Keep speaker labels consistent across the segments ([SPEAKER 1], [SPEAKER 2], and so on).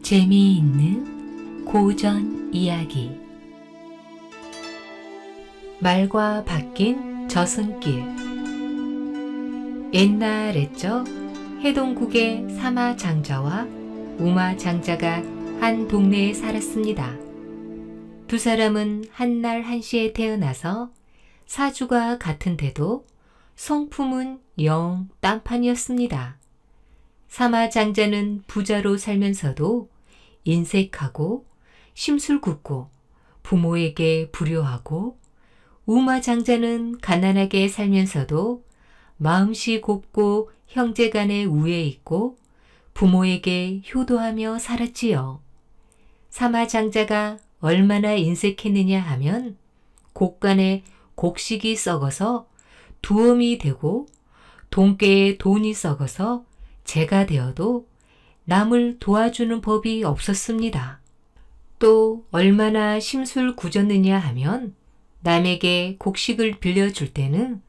[SPEAKER 1] 재미있는 고전 이야기. 말과 바뀐 저승길. 옛날에죠, 해동국의 사마장자와 우마장자가 한 동네에 살았습니다. 두 사람은 한날 한시에 태어나서 사주가 같은데도 성품은 영 딴판이었습니다. 사마장자는 부자로 살면서도 인색하고 심술궂고 부모에게 불효하고, 우마장자는 가난하게 살면서도 마음씨 곱고 형제간에 우애 있고 부모에게 효도하며 살았지요. 사마장자가 얼마나 인색했느냐 하면 곡간에 곡식이 썩어서 두엄이 되고 돈깨에 돈이 썩어서 재가 되어도 남을 도와주는 법이 없었습니다. 또 얼마나 심술궂었느냐 하면 남에게 곡식을 빌려줄 때는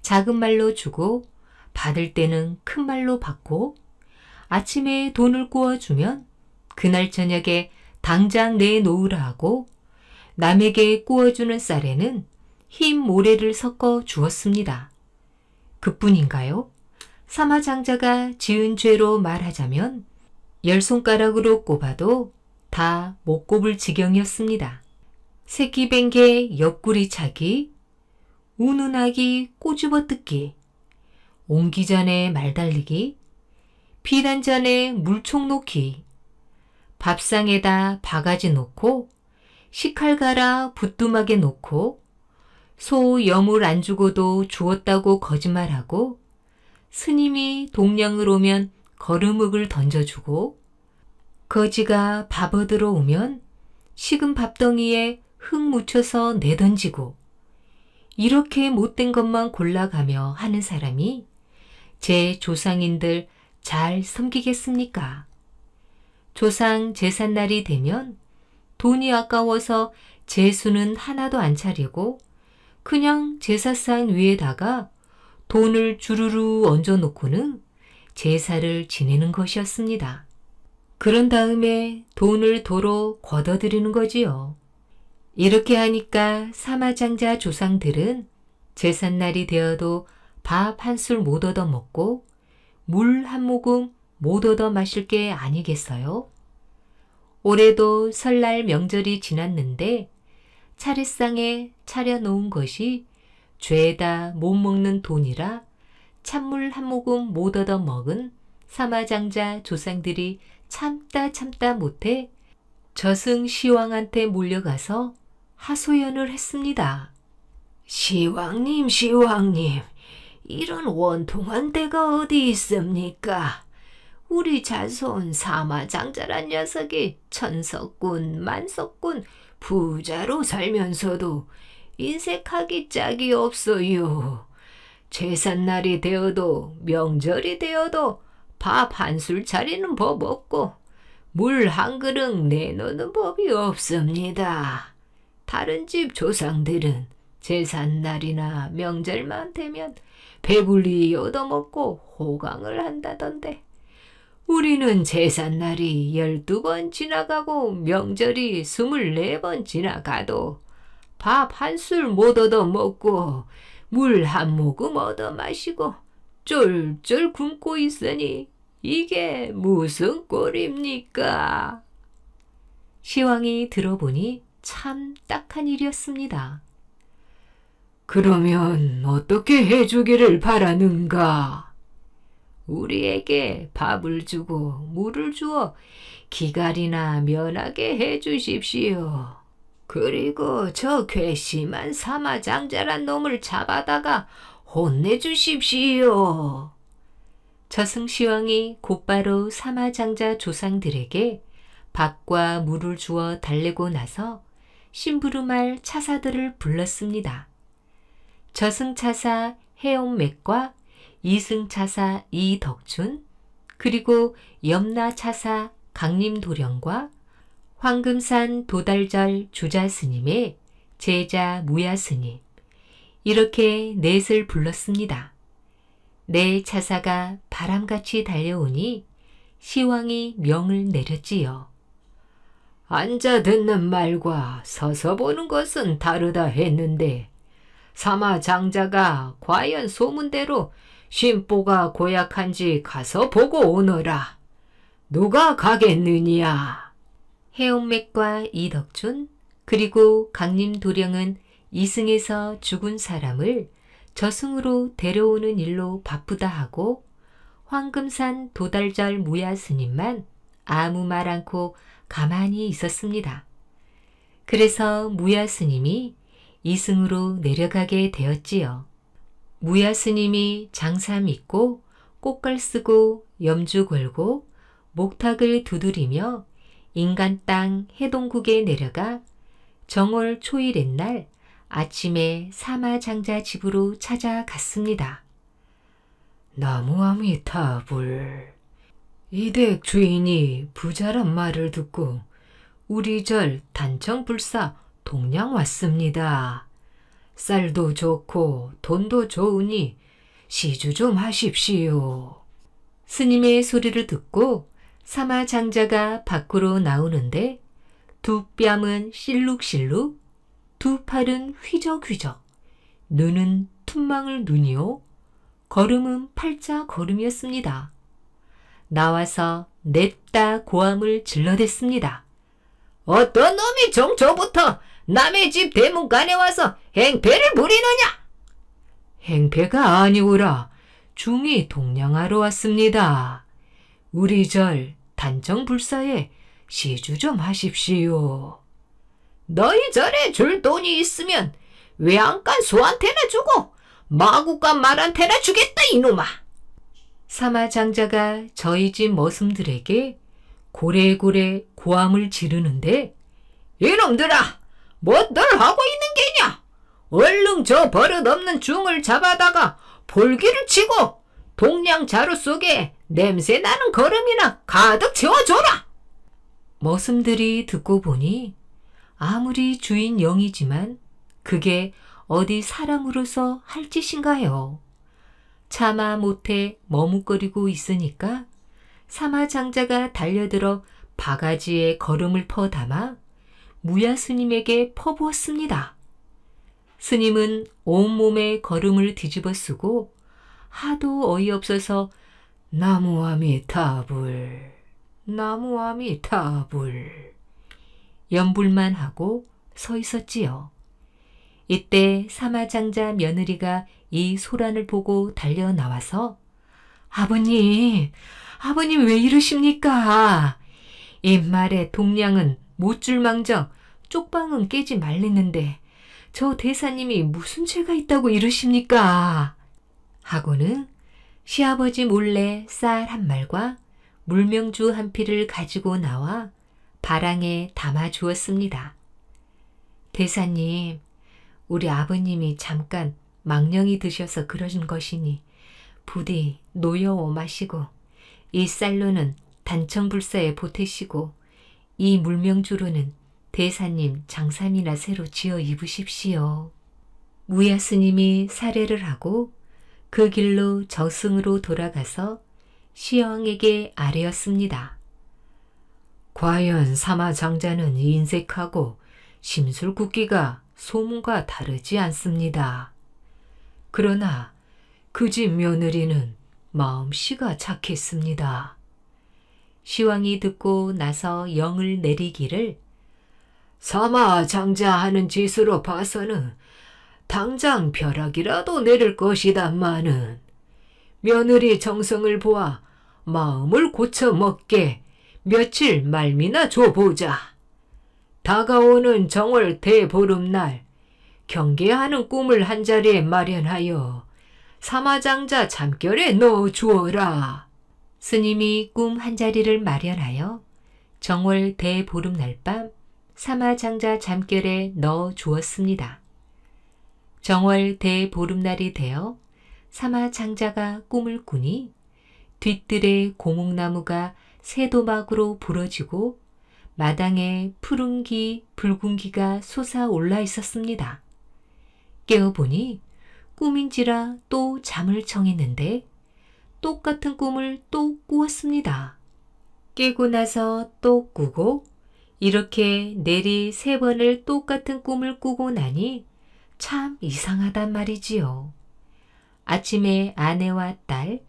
[SPEAKER 1] 작은 말로 주고 받을 때는 큰 말로 받고, 아침에 돈을 구워주면 그날 저녁에 당장 내놓으라 하고, 남에게 구워주는 쌀에는 흰 모래를 섞어 주었습니다. 그뿐인가요? 사마장자가 지은 죄로 말하자면 10손가락으로 꼽아도 다 못 꼽을 지경이었습니다. 새끼 뱅개 옆구리 차기, 우는 아기 꼬집어 뜯기, 옹기 전에 말 달리기, 비단 전에 물총 놓기, 밥상에다 바가지 놓고 식칼 갈아 부뚜막에 놓고, 소 여물 안 주고도 주었다고 거짓말하고, 스님이 동냥을 오면 거르묵을 던져주고, 거지가 밥 얻으러 오면 식은 밥덩이에 흙 묻혀서 내던지고, 이렇게 못된 것만 골라가며 하는 사람이 제 조상인들 잘 섬기겠습니까? 조상 제삿날이 되면 돈이 아까워서 제수는 하나도 안 차리고 그냥 제사상 위에다가 돈을 주르르 얹어놓고는 제사를 지내는 것이었습니다. 그런 다음에 돈을 도로 걷어들이는 거지요. 이렇게 하니까 사마장자 조상들은 제삿날이 되어도 밥 한 술 못 얻어 먹고 물 한 모금 못 얻어 마실 게 아니겠어요? 올해도 설날 명절이 지났는데 차례상에 차려놓은 것이 죄다 못 먹는 돈이라 찬물 한 모금 못 얻어 먹은 사마장자 조상들이 참다 못해 저승 시왕한테 몰려가서 하소연을 했습니다. 시왕님, 이런 원통한 데가 어디 있습니까? 우리 자손 사마장자란 녀석이 천석군, 만석군, 부자로 살면서도 인색하기 짝이 없어요. 제삿날이 되어도 명절이 되어도 밥 한 술 차리는 법 없고 물 한 그릇 내놓는 법이 없습니다. 다른 집 조상들은 제삿날이나 명절만 되면 배불리 얻어먹고 호강을 한다던데, 우리는 제삿날이 12번 지나가고 명절이 24번 지나가도 밥 한 술 못 얻어 먹고 물 한 모금 얻어 마시고 쫄쫄 굶고 있으니 이게 무슨 꼴입니까? 시왕이 들어보니 참 딱한 일이었습니다. 그러면 어떻게 해주기를 바라는가? 우리에게 밥을 주고 물을 주어 기갈이나 면하게 해주십시오. 그리고 저 괘씸한 사마장자란 놈을 잡아다가 혼내주십시오. 저승시왕이 곧바로 사마장자 조상들에게 밥과 물을 주어 달래고 나서 심부름할 차사들을 불렀습니다. 저승차사 해온맥과 이승차사 이덕춘, 그리고 염라차사 강림도령과 황금산 도달절 주자스님의 제자 무야스님, 이렇게 넷을 불렀습니다. 네 차사가 바람같이 달려오니 시왕이 명을 내렸지요. 앉아 듣는 말과 서서 보는 것은 다르다 했는데 사마 장자가 과연 소문대로 쉼뽀가 고약한지 가서 보고 오너라. 누가 가겠느냐? 해옥맥과 이덕준 그리고 강림도령은 이승에서 죽은 사람을 저승으로 데려오는 일로 바쁘다 하고 황금산 도달절 무야 스님만 아무 말 않고 가만히 있었습니다. 그래서 무야 스님이 이승으로 내려가게 되었지요. 무야 스님이 장사 믿고 꽃갈 쓰고 염주 걸고 목탁을 두드리며 인간 땅 해동국에 내려가 정월 초일의 날 아침에 사마장자 집으로 찾아갔습니다. 나무아미타불. 이댁 주인이 부자란 말을 듣고 우리 절 단청불사 동양 왔습니다. 쌀도 좋고 돈도 좋으니 시주 좀 하십시오. 스님의 소리를 듣고 사마장자가 밖으로 나오는데 두 뺨은 실룩실룩, 두 팔은 휘적휘적, 눈은 툰망을 눈이요, 걸음은 팔자 걸음이었습니다. 나와서 냅다 고함을 질러댔습니다. 어떤 놈이 정초부터 남의 집 대문간에 와서 행패를 부리느냐? 행패가 아니오라. 중이 동냥하러 왔습니다. 우리 절 단청불사에 시주 좀 하십시오. 너희 절에 줄 돈이 있으면 외양간 소한테나 주고 마구간 말한테나 주겠다 이놈아. 사마장자가 저희 집 머슴들에게 고래고래 고함을 지르는데 이놈들아 뭐들 하고 있는 게냐? 얼른 저 버릇없는 중을 잡아다가 볼기를 치고 동양 자루 속에 냄새나는 거름이나 가득 채워줘라. 머슴들이 듣고 보니 아무리 주인 영이지만 그게 어디 사람으로서 할 짓인가요? 차마 못해 머뭇거리고 있으니까 사마장자가 달려들어 바가지에 거름을 퍼담아 무야 스님에게 퍼부었습니다. 스님은 온몸에 거름을 뒤집어 쓰고 하도 어이없어서 나무아미타불, 나무아미타불 연불만 하고 서 있었지요. 이때 사마장자 며느리가 이 소란을 보고 달려 나와서 아버님, 아버님 왜 이러십니까? 입말에 동량은 못 줄망정 쪽방은 깨지 말랬는데 저 대사님이 무슨 죄가 있다고 이러십니까? 하고는 시아버지 몰래 쌀 한 말과 물명주 한 피를 가지고 나와 바랑에 담아 주었습니다. 대사님, 우리 아버님이 잠깐 망령이 드셔서 그러신 것이니 부디 노여워 마시고 이 쌀로는 단청불사에 보태시고 이 물명주로는 대사님 장삼이나 새로 지어 입으십시오. 무야 스님이 사례를 하고 그 길로 저승으로 돌아가서 시왕에게 아뢰었습니다. 과연 사마장자는 인색하고 심술궂기가 소문과 다르지 않습니다. 그러나 그 집 며느리는 마음씨가 착했습니다. 시왕이 듣고 나서 영을 내리기를 사마장자 하는 짓으로 봐서는 당장 벼락이라도 내릴 것이다마는 며느리 정성을 보아 마음을 고쳐 먹게 며칠 말미나 줘보자. 다가오는 정월 대보름날 경계하는 꿈을 한 자리에 마련하여 사마장자 잠결에 넣어 주어라. 스님이 꿈 한 자리를 마련하여 정월 대보름날 밤 사마장자 잠결에 넣어 주었습니다. 정월 대보름날이 되어 사마장자가 꿈을 꾸니 뒤뜰에 고목나무가 새도막으로 부러지고 마당에 푸른 기, 붉은 기가 솟아올라 있었습니다. 깨어보니 꿈인지라 또 잠을 청했는데 똑같은 꿈을 또 꾸었습니다. 깨고 나서 또 꾸고 이렇게 내리 3번을 똑같은 꿈을 꾸고 나니 참 이상하단 말이지요. 아침에 아내와 딸,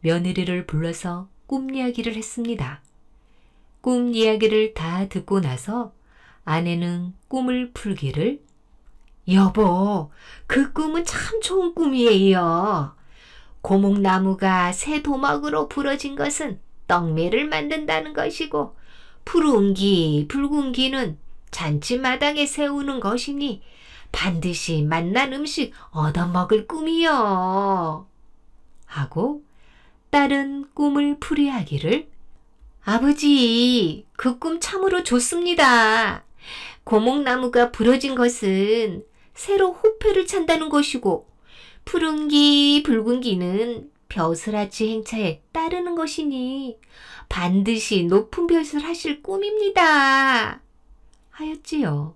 [SPEAKER 1] 며느리를 불러서 꿈 이야기를 했습니다. 꿈 이야기를 다 듣고 나서 아내는 꿈을 풀기를 여보, 그 꿈은 참 좋은 꿈이에요. 고목나무가 새 도막으로 부러진 것은 떡매를 만든다는 것이고 푸른 기, 붉은 기는 잔치마당에 세우는 것이니 반드시 맛난 음식 얻어먹을 꿈이요. 하고 딸은 꿈을 풀이하기를 아버지, 그 꿈 참으로 좋습니다. 고목나무가 부러진 것은 새로 호패를 찬다는 것이고 푸른 기, 붉은 기는 벼슬아치 행차에 따르는 것이니 반드시 높은 벼슬 하실 꿈입니다. 하였지요.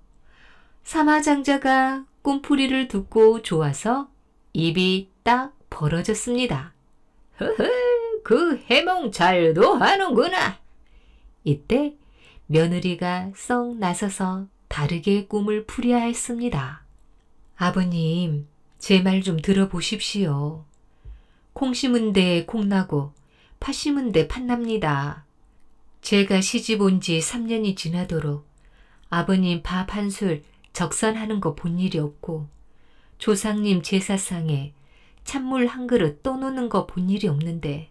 [SPEAKER 1] 사마장자가 꿈풀이를 듣고 좋아서 입이 딱 벌어졌습니다. 허허, 그 해몽 잘도 하는구나. 이때 며느리가 썩 나서서 다르게 꿈을 풀이하였습니다. 아버님, 제 말 좀 들어보십시오. 콩 심은 데 콩 나고 팥 심은 데 팥 납니다. 제가 시집 온 지 3년이 지나도록 아버님 밥 한 술 적선하는 거 본 일이 없고 조상님 제사상에 찬물 한 그릇 떠놓는 거 본 일이 없는데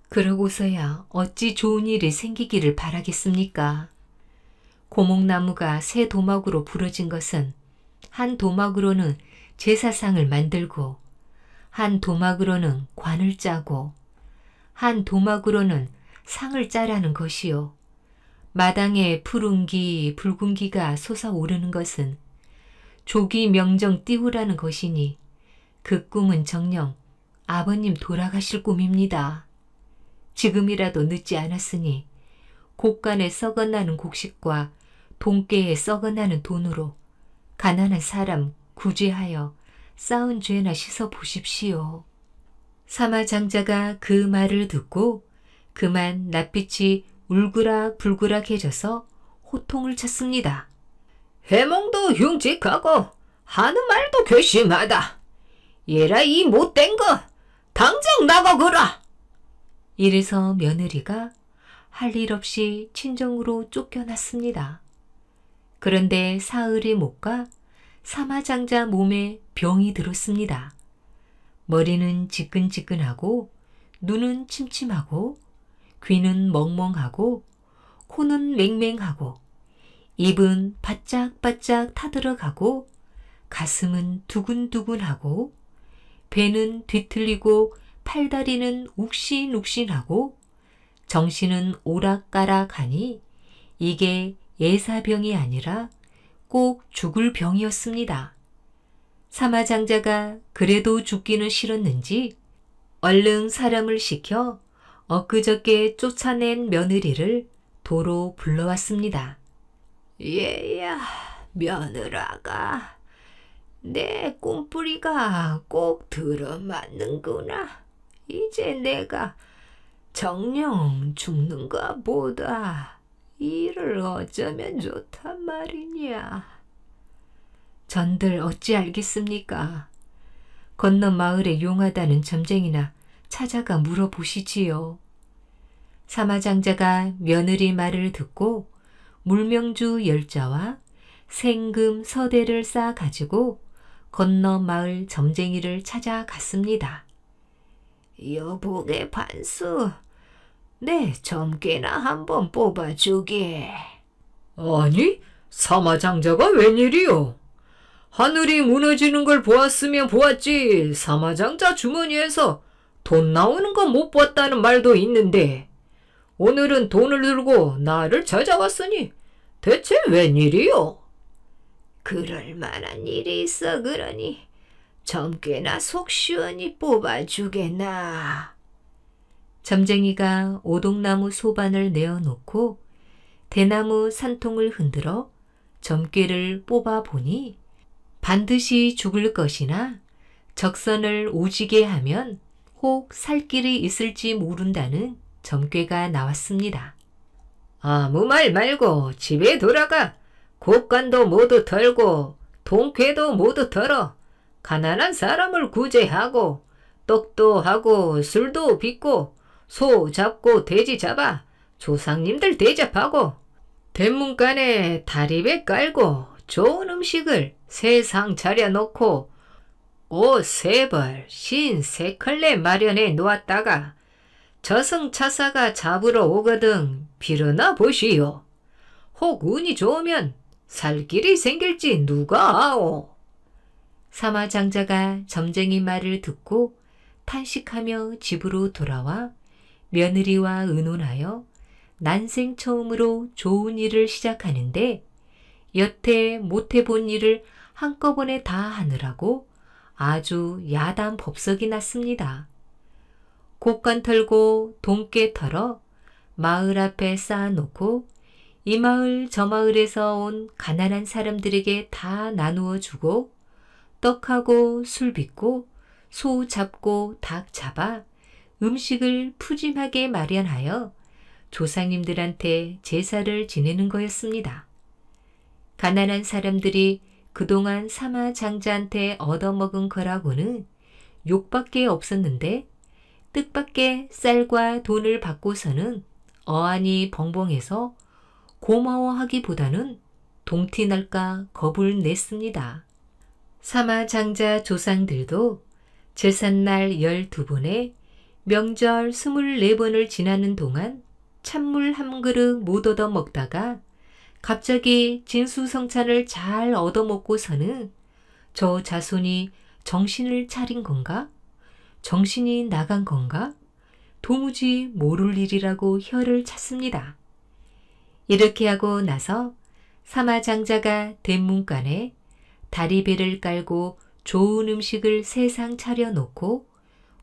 [SPEAKER 1] 그러고서야 어찌 좋은 일이 생기기를 바라겠습니까? 고목나무가 새 도막으로 부러진 것은 한 도막으로는 제사상을 만들고 한 도막으로는 관을 짜고 한 도막으로는 상을 짜라는 것이요. 마당에 푸른 기, 붉은 기가 솟아오르는 것은 조기 명정 띄우라는 것이니 그 꿈은 정녕 아버님 돌아가실 꿈입니다. 지금이라도 늦지 않았으니 곡간에 썩어나는 곡식과 돈깨에 썩어나는 돈으로 가난한 사람 구제하여 쌓은 죄나 씻어 보십시오. 사마장자가 그 말을 듣고 그만 낯빛이 울그락불그락해져서 호통을 쳤습니다. 해몽도 흉측하고 하는 말도 괘씸하다. 얘라 이 못된 거 당장 나가거라. 이래서 며느리가 할 일 없이 친정으로 쫓겨났습니다. 그런데 사흘이 못 가 사마장자 몸에 병이 들었습니다. 머리는 지끈지끈하고 눈은 침침하고 귀는 멍멍하고 코는 맹맹하고 입은 바짝바짝 타들어가고 가슴은 두근두근하고 배는 뒤틀리고 팔다리는 욱신욱신하고 정신은 오락가락하니 이게 예사병이 아니라 꼭 죽을 병이었습니다. 사마장자가 그래도 죽기는 싫었는지 얼른 사람을 시켜 엊그저께 쫓아낸 며느리를 도로 불러왔습니다. 얘야, 며느라가 내 꿈풀이가 꼭 들어맞는구나. 이제 내가 정녕 죽는가 보다. 일을 어쩌면 좋단 말이냐. 전들 어찌 알겠습니까? 건너 마을에 용하다는 점쟁이나 찾아가 물어보시지요. 사마장자가 며느리 말을 듣고 물명주 열자와 생금 서대를 쌓아 가지고 건너 마을 점쟁이를 찾아갔습니다. 여복의 반수, 내 점괘나 한번 뽑아주게. 아니, 사마장자가 웬일이요? 하늘이 무너지는 걸 보았으면 보았지 사마장자 주머니에서 돈 나오는 거 못 봤다는 말도 있는데 오늘은 돈을 들고 나를 찾아왔으니 대체 웬일이요? 그럴 만한 일이 있어 그러니 점괘나 속 시원히 뽑아주게나. 점쟁이가 오동나무 소반을 내어놓고 대나무 산통을 흔들어 점괘를 뽑아보니 반드시 죽을 것이나 적선을 오지게 하면 혹 살 길이 있을지 모른다는 점괘가 나왔습니다. 아무 말 말고 집에 돌아가. 곡간도 모두 털고 동쾌도 모두 털어 가난한 사람을 구제하고 떡도 하고 술도 빚고 소 잡고 돼지 잡아 조상님들 대접하고 대문간에 다리배 깔고 좋은 음식을 세상 차려놓고 옷 3벌 신 3컬레 마련해 놓았다가 저승차사가 잡으러 오거든 빌어나 보시오. 혹 운이 좋으면 살 길이 생길지 누가 아오. 사마장자가 점쟁이 말을 듣고 탄식하며 집으로 돌아와 며느리와 의논하여 난생 처음으로 좋은 일을 시작하는데 여태 못해본 일을 한꺼번에 다 하느라고 아주 야단 법석이 났습니다. 곡간 털고 동깨 털어 마을 앞에 쌓아놓고 이 마을 저 마을에서 온 가난한 사람들에게 다 나누어 주고 떡하고 술 빚고 소 잡고 닭 잡아 음식을 푸짐하게 마련하여 조상님들한테 제사를 지내는 거였습니다. 가난한 사람들이 그동안 사마장자한테 얻어먹은 거라고는 욕밖에 없었는데 뜻밖의 쌀과 돈을 받고서는 어안이 벙벙해서 고마워하기보다는 동티날까 겁을 냈습니다. 사마장자 조상들도 제삿날 12번에 명절 24번을 지나는 동안 찬물 한 그릇 못 얻어 먹다가 갑자기 진수성찬을 잘 얻어먹고서는 저 자손이 정신을 차린 건가? 정신이 나간 건가? 도무지 모를 일이라고 혀를 찼습니다. 이렇게 하고 나서 사마장자가 대문간에 다리배를 깔고 좋은 음식을 세상 차려놓고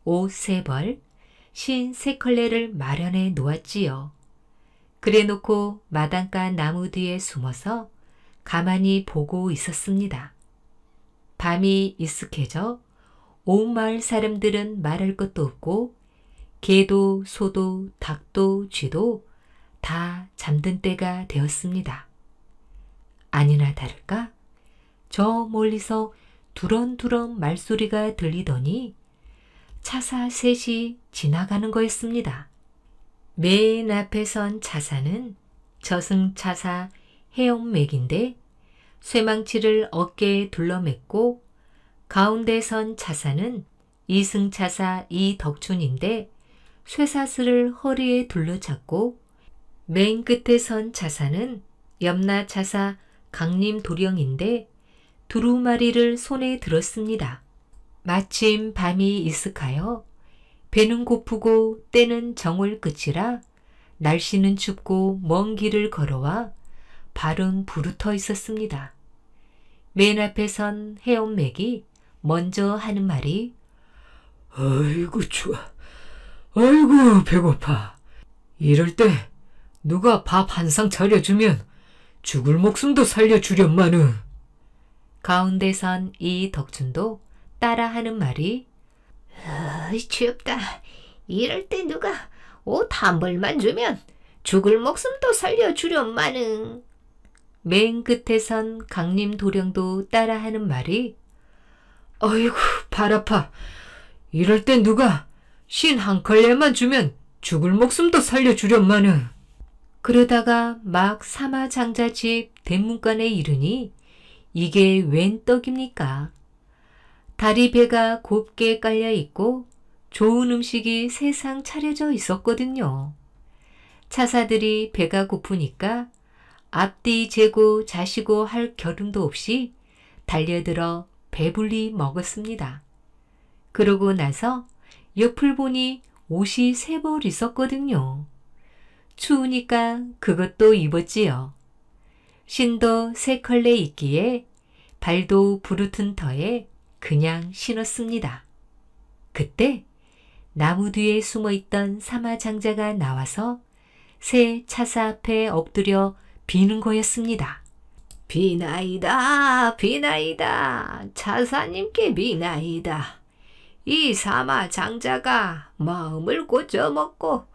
[SPEAKER 1] 옷 3벌, 신 3컬레를 마련해 놓았지요. 그래 놓고 마당가 나무 뒤에 숨어서 가만히 보고 있었습니다. 밤이 익숙해져 온 마을 사람들은 말할 것도 없고 개도 소도 닭도 쥐도 다 잠든 때가 되었습니다. 아니나 다를까 저 멀리서 두런두런 말소리가 들리더니 차사 셋이 지나가는 거였습니다. 맨 앞에 선 차사는 저승차사 해엄맥인데 쇠망치를 어깨에 둘러맸고 가운데 선 차사는 이승차사 이덕춘인데 쇠사슬을 허리에 둘러찼고 맨 끝에 선 차사는 염라차사 강림도령인데 두루마리를 손에 들었습니다. 마침 밤이 익숙하여 배는 고프고 때는 정월 끝이라 날씨는 춥고 먼 길을 걸어와 발은 부르터 있었습니다. 맨 앞에 선 해엄맥이 먼저 하는 말이 아이고 추워, 아이고 배고파. 이럴 때 누가 밥 한 상 차려주면 죽을 목숨도 살려주련마는. 가운데 선 이 덕춘도 따라하는 말이 춥다. 이럴 때 누가 옷 한 벌만 주면 죽을 목숨도 살려주련마는. 맨 끝에 선 강림도령도 따라하는 말이 아이고 발 아파. 이럴 땐 누가 신 한 컬레만 주면 죽을 목숨도 살려주련마는. 그러다가 막 사마장자 집 대문간에 이르니 이게 웬 떡입니까? 다리배가 곱게 깔려 있고 좋은 음식이 세상 차려져 있었거든요. 차사들이 배가 고프니까 앞뒤 재고 자시고 할 겨름도 없이 달려들어 배불리 먹었습니다. 그러고 나서 옆을 보니 옷이 3벌 있었거든요. 추우니까 그것도 입었지요. 신도 3컬레 있기에 발도 부르튼 터에 그냥 신었습니다. 그때 나무 뒤에 숨어있던 사마장자가 나와서 새 차사 앞에 엎드려 비는 거였습니다. 비나이다, 비나이다, 차사님께 비나이다. 이 사마장자가 마음을 고쳐먹고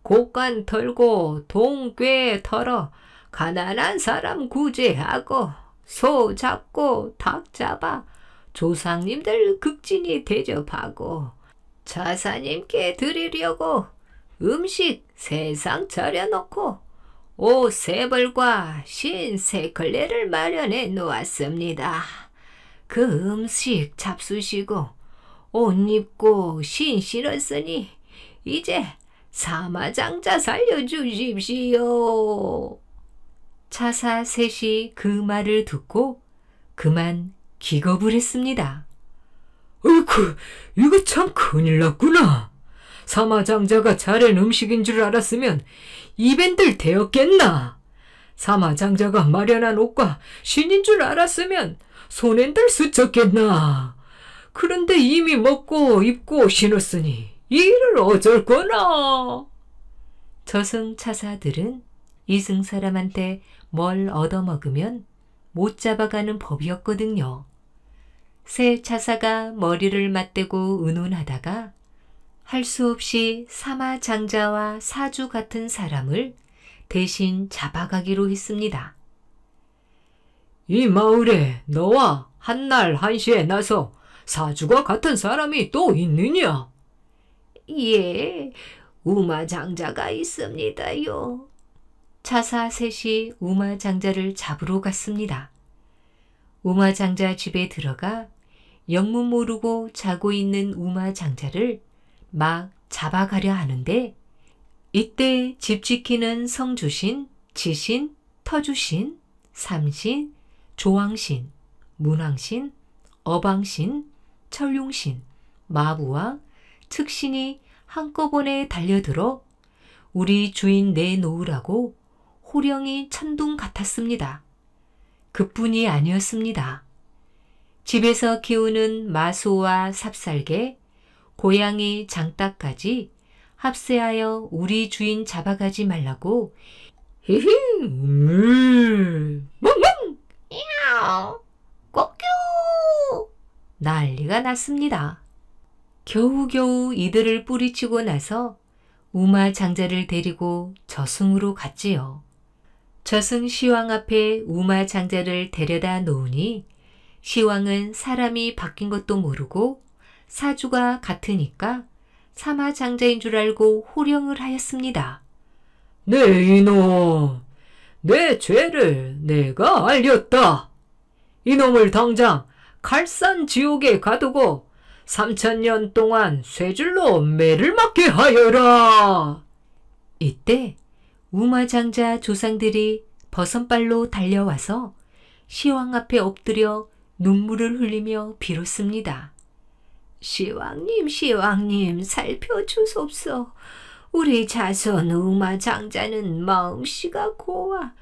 [SPEAKER 1] 곡간 털고 동괴 털어 가난한 사람 구제하고 소 잡고 닭 잡아 조상님들 극진히 대접하고 차사님께 드리려고 음식 세상 차려놓고 옷 세 벌과 신 세 걸레를 마련해 놓았습니다. 그 음식 잡수시고 옷 입고 신 신었으니 이제 사마장자 살려주십시오. 차사 셋이 그 말을 듣고 그만 기겁을 했습니다.
[SPEAKER 2] 어이쿠, 이거 참 큰일 났구나. 사마장자가 차린 음식인 줄 알았으면 입엔들 되었겠나. 사마장자가 마련한 옷과 신인 줄 알았으면 손엔들 스쳤겠나. 그런데 이미 먹고 입고 신었으니 이를 어쩔 거나.
[SPEAKER 1] 저승차사들은 이승 사람한테 뭘 얻어먹으면 못 잡아가는 법이었거든요. 새 차사가 머리를 맞대고 의논하다가 할 수 없이 사마장자와 사주 같은 사람을 대신 잡아가기로 했습니다.
[SPEAKER 2] 이 마을에 너와 한날 한시에 나서 사주가 같은 사람이 또 있느냐?
[SPEAKER 1] 예, 우마장자가 있습니다요. 차사 셋이 우마장자를 잡으러 갔습니다. 우마장자 집에 들어가 영문 모르고 자고 있는 우마장자를 막 잡아가려 하는데 이때 집 지키는 성주신, 지신, 터주신, 삼신, 조왕신, 문왕신, 어방신, 철룡신, 마부와 측신이 한꺼번에 달려들어 우리 주인 내놓으라고 호령이 천둥 같았습니다. 그뿐이 아니었습니다. 집에서 키우는 마소와 삽살개, 고양이 장닭까지 합세하여 우리 주인 잡아가지 말라고
[SPEAKER 2] 히히,
[SPEAKER 1] 멍멍! 야옹! 꼬끼! 난리가 났습니다. 겨우겨우 이들을 뿌리치고 나서 우마장자를 데리고 저승으로 갔지요. 저승 시왕 앞에 우마장자를 데려다 놓으니 시왕은 사람이 바뀐 것도 모르고 사주가 같으니까 사마장자인 줄 알고 호령을 하였습니다.
[SPEAKER 2] 네 이놈, 내 죄를 내가 알렸다. 이놈을 당장 칼산 지옥에 가두고 3000년 동안 쇠줄로 매를 맞게 하여라.
[SPEAKER 1] 이때 우마장자 조상들이 버선발로 달려와서 시왕 앞에 엎드려 눈물을 흘리며 빌었습니다. 시왕님, 시왕님, 살펴주소서. 우리 자손 우마장자는 마음씨가 고와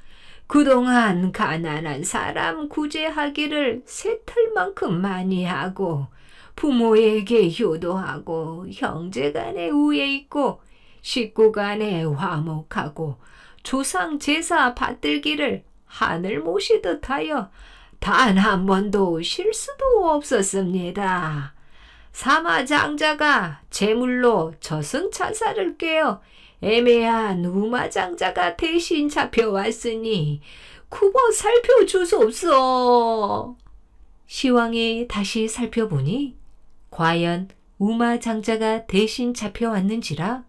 [SPEAKER 1] 그동안 가난한 사람 구제하기를 새털만큼 많이 하고 부모에게 효도하고 형제간에 우애 있고 식구간에 화목하고 조상 제사 받들기를 하늘 모시듯 하여 단 한 번도 실수도 없었습니다. 사마장자가 제물로 저승차사를 꿰어 애매한 우마장자가 대신 잡혀왔으니 쿠버 살펴주소서. 시왕이 다시 살펴보니 과연 우마장자가 대신 잡혀왔는지라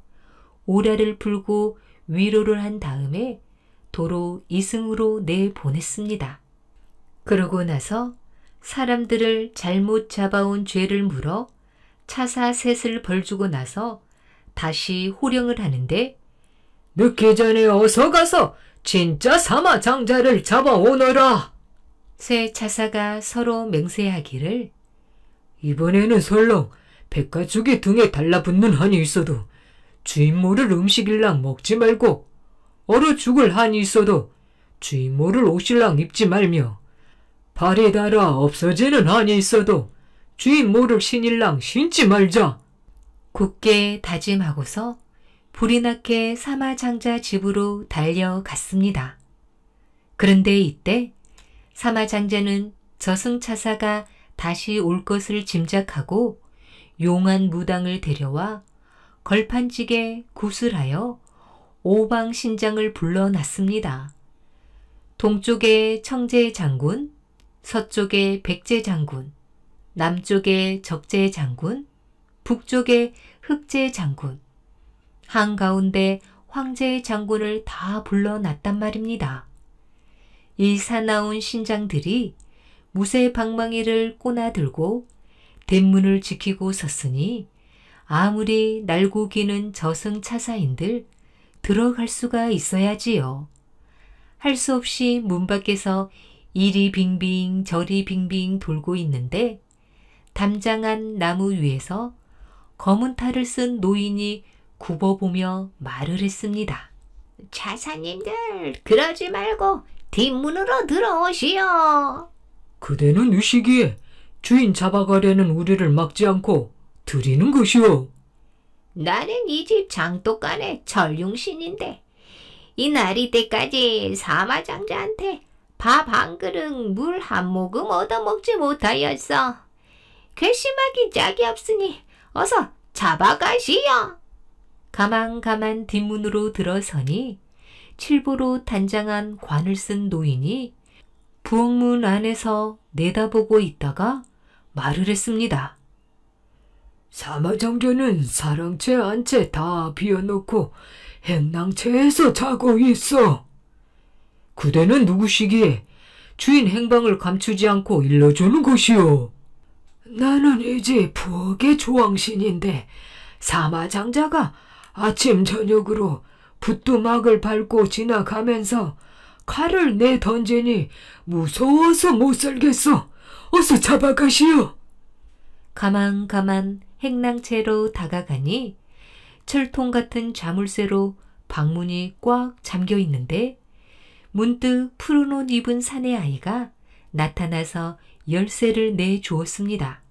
[SPEAKER 1] 오라를 풀고 위로를 한 다음에 도로 이승으로 내보냈습니다. 그러고 나서 사람들을 잘못 잡아온 죄를 물어 차사 셋을 벌주고 나서 다시 호령을 하는데
[SPEAKER 2] 늦기 전에 어서 가서 진짜 사마장자를 잡아오너라.
[SPEAKER 1] 새 차사가 서로 맹세하기를
[SPEAKER 2] 이번에는 설렁 백가죽이 등에 달라붙는 한이 있어도 주인 모를 음식일랑 먹지 말고 얼어 죽을 한이 있어도 주인 모를 옷일랑 입지 말며 발이 닳아 없어지는 한이 있어도 주인 모를 신일랑 신지 말자.
[SPEAKER 1] 굳게 다짐하고서 불이 나게 사마장자 집으로 달려갔습니다. 그런데 이때 사마장자는 저승차사가 다시 올 것을 짐작하고 용한 무당을 데려와 걸판직에 구슬하여 오방신장을 불러놨습니다. 동쪽에 청제 장군, 서쪽에 백제 장군, 남쪽에 적제 장군, 북쪽에 흑제 장군, 한가운데 황제 장군을 다 불러놨단 말입니다. 이 사나운 신장들이 무쇠 방망이를 꼬나들고 대문을 지키고 섰으니 아무리 날고 기는 저승차사인들 들어갈 수가 있어야지요. 할 수 없이 문 밖에서 이리 빙빙 저리 빙빙 돌고 있는데 담장한 나무 위에서 검은 탈을 쓴 노인이 굽어보며 말을 했습니다. 차사님들, 그러지 말고 뒷문으로 들어오시오.
[SPEAKER 2] 그대는 이 시기에 주인 잡아가려는 우리를 막지 않고 드리는 것이오.
[SPEAKER 1] 나는 이 집 장독간의 전룡신인데 이 날이 때까지 사마장자한테 밥 한 그릇 물 한 모금 얻어먹지 못하였어. 괘씸하기 짝이 없으니 어서 잡아가시오. 가만가만 뒷문으로 들어서니 칠보로 단장한 관을 쓴 노인이 부엌문 안에서 내다보고 있다가 말을 했습니다.
[SPEAKER 2] 사마장자는 사랑채 안채 다 비워놓고 행랑채에서 자고 있어. 그대는 누구시기에 주인 행방을 감추지 않고 일러주는 것이오. 나는 이제 부엌의 조왕신인데 사마장자가 아침 저녁으로 부뚜막을 밟고 지나가면서 칼을 내던지니 무서워서 못 살겠어. 어서 잡아가시오.
[SPEAKER 1] 가만가만 행랑채로 다가가니 철통 같은 자물쇠로 방문이 꽉 잠겨 있는데 문득 푸른 옷 입은 사내 아이가 나타나서 열쇠를 내주었습니다.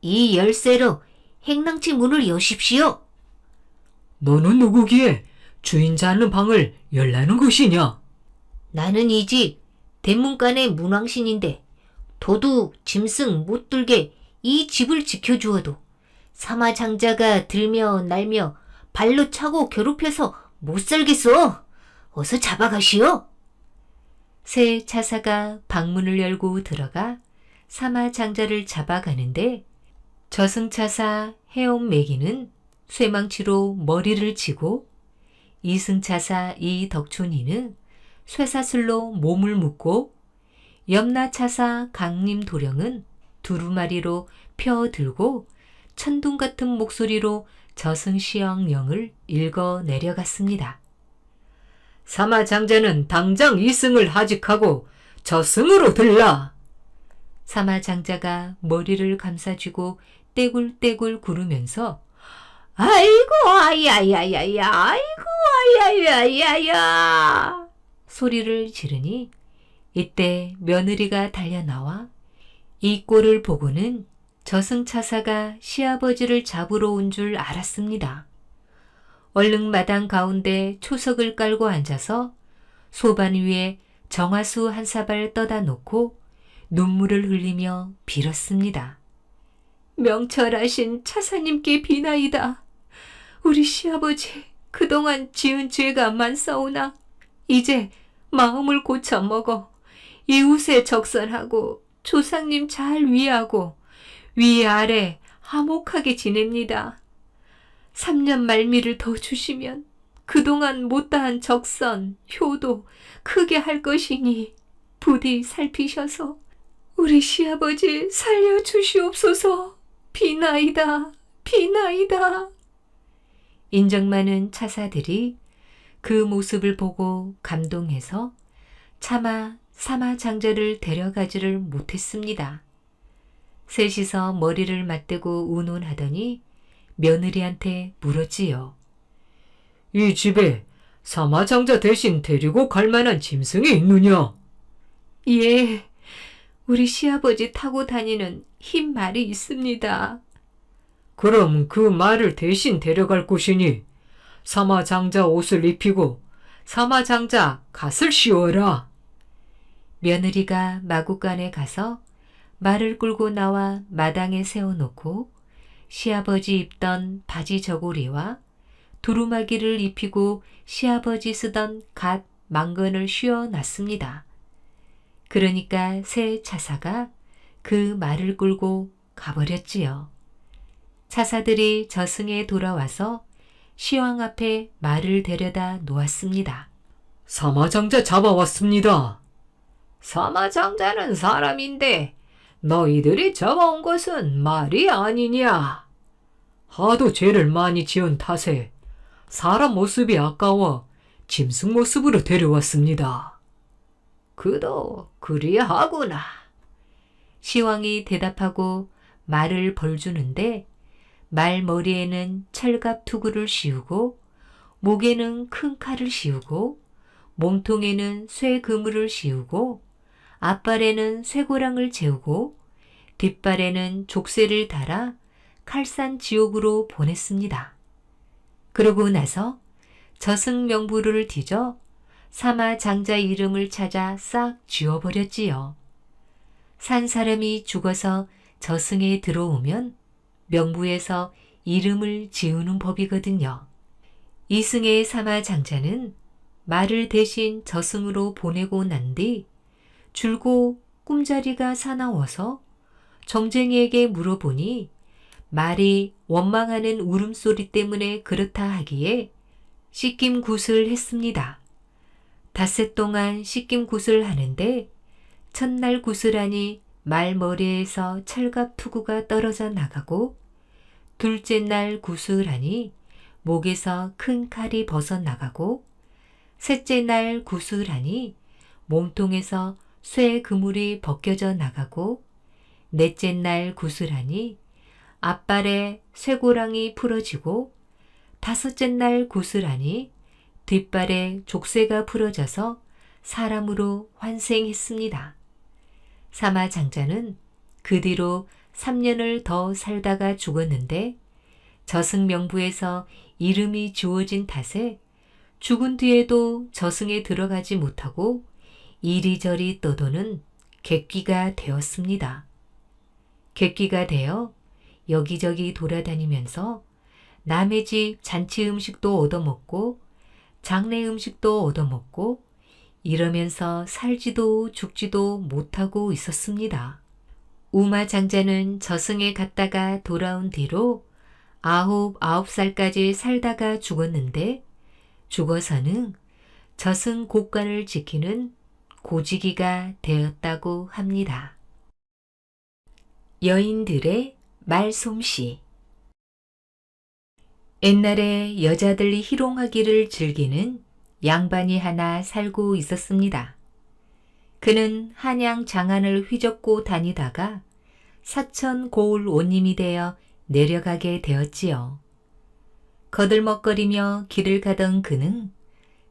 [SPEAKER 1] 이 열쇠로 행랑채 문을 여십시오.
[SPEAKER 2] 너는 누구기에 주인 자는 방을 열라는 것이냐?
[SPEAKER 1] 나는 이 집 대문간의 문왕신인데 도둑 짐승 못 들게 이 집을 지켜주어도 사마장자가 들며 날며 발로 차고 괴롭혀서 못 살겠어. 어서 잡아가시오. 새 차사가 방문을 열고 들어가 사마장자를 잡아가는데 저승차사 해엄매기는 쇠망치로 머리를 치고 이승차사 이덕춘이는 쇠사슬로 몸을 묶고 염라차사 강림도령은 두루마리로 펴들고 천둥 같은 목소리로 저승시황령을 읽어 내려갔습니다.
[SPEAKER 2] 사마장자는 당장 이승을 하직하고 저승으로 들라.
[SPEAKER 1] 사마장자가 머리를 감싸쥐고 떼굴떼굴 구르면서 아이고 아야야야야 아이고 아야야야야 소리를 지르니 이때 며느리가 달려나와 이 꼴을 보고는 저승차사가 시아버지를 잡으러 온 줄 알았습니다. 얼른 마당 가운데 초석을 깔고 앉아서 소반 위에 정화수 한 사발 떠다 놓고 눈물을 흘리며 빌었습니다. 명철하신 차사님께 비나이다. 우리 시아버지 그동안 지은 죄가 많사오나 이제 마음을 고쳐 먹어 이웃에 적선하고 조상님 잘 위하고 위아래 화목하게 지냅니다. 3년 말미를 더 주시면 그동안 못다한 적선, 효도 크게 할 것이니 부디 살피셔서 우리 시아버지 살려주시옵소서. 비나이다, 비나이다. 인정 많은 차사들이 그 모습을 보고 감동해서 차마 사마장자를 데려가지를 못했습니다. 셋이서 머리를 맞대고 운운하더니 며느리한테 물었지요.
[SPEAKER 2] 이 집에 사마장자 대신 데리고 갈 만한 짐승이 있느냐?
[SPEAKER 1] 예, 우리 시아버지 타고 다니는 흰 말이 있습니다.
[SPEAKER 2] 그럼 그 말을 대신 데려갈 곳이니 사마장자 옷을 입히고 사마장자 갓을 씌워라.
[SPEAKER 1] 며느리가 마구간에 가서 말을 끌고 나와 마당에 세워놓고 시아버지 입던 바지 저고리와 두루마기를 입히고 시아버지 쓰던 갓 망건을 씌워놨습니다. 그러니까 새 차사가 그 말을 끌고 가버렸지요. 차사들이 저승에 돌아와서 시황 앞에 말을 데려다 놓았습니다.
[SPEAKER 2] 사마장자 잡아왔습니다. 사마장자는 사람인데 너희들이 잡아온 것은 말이 아니냐. 하도 죄를 많이 지은 탓에 사람 모습이 아까워 짐승 모습으로 데려왔습니다. 그도 그리하구나.
[SPEAKER 1] 시황이 대답하고 말을 벌주는데 말머리에는 철갑 투구를 씌우고 목에는 큰 칼을 씌우고 몸통에는 쇠 그물을 씌우고 앞발에는 쇠고랑을 채우고 뒷발에는 족쇄를 달아 칼산 지옥으로 보냈습니다. 그러고 나서 저승명부를 뒤져 사마장자 이름을 찾아 싹 지워버렸지요. 산 사람이 죽어서 저승에 들어오면 명부에서 이름을 지우는 법이거든요. 이승의 사마장자는 말을 대신 저승으로 보내고 난 뒤 줄고 꿈자리가 사나워서 점쟁이에게 물어보니 말이 원망하는 울음소리 때문에 그렇다 하기에 씻김굿을 했습니다. 닷새 동안 씻김굿을 하는데 첫날 굿을 하니 말머리에서 철갑 투구가 떨어져 나가고 둘째 날 굿을 하니 목에서 큰 칼이 벗어나가고 셋째 날 굿을 하니 몸통에서 쇠 그물이 벗겨져 나가고 넷째 날 굿을 하니 앞발에 쇠고랑이 풀어지고 다섯째 날 굿을 하니 뒷발에 족쇄가 풀어져서 사람으로 환생했습니다. 사마장자는 그 뒤로 3년을 더 살다가 죽었는데 저승명부에서 이름이 지워진 탓에 죽은 뒤에도 저승에 들어가지 못하고 이리저리 떠도는 객귀가 되었습니다. 객귀가 되어 여기저기 돌아다니면서 남의 집 잔치 음식도 얻어먹고 장례 음식도 얻어먹고 이러면서 살지도 죽지도 못하고 있었습니다. 우마장자는 저승에 갔다가 돌아온 뒤로 9살까지 살다가 죽었는데 죽어서는 저승 곳간을 지키는 고지기가 되었다고 합니다. 여인들의 말솜씨. 옛날에 여자들이 희롱하기를 즐기는 양반이 하나 살고 있었습니다. 그는 한양 장안을 휘젓고 다니다가 사천 고을 오님이 되어 내려가게 되었지요. 거들먹거리며 길을 가던 그는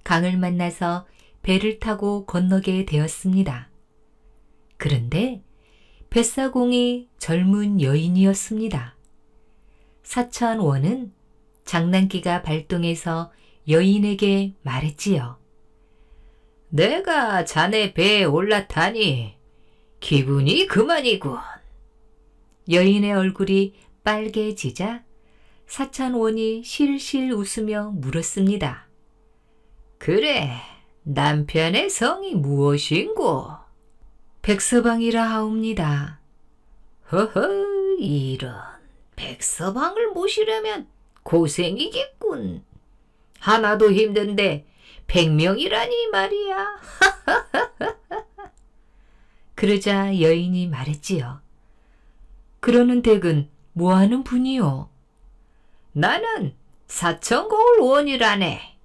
[SPEAKER 1] 강을 만나서 배를 타고 건너게 되었습니다. 그런데 뱃사공이 젊은 여인이었습니다. 사천원은 장난기가 발동해서 여인에게 말했지요. 내가 자네 배에 올라타니 기분이 그만이군. 여인의 얼굴이 빨개지자 사천원이 실실 웃으며 물었습니다. 그래, 남편의 성이 무엇인고? 백서방이라 하옵니다. 허허, 이런, 백서방을 모시려면 고생이겠군. 하나도 힘든데 100명이라니 말이야. 그러자 여인이 말했지요. 그러는 댁은 뭐하는 분이요? 나는 사천고을 원이라네.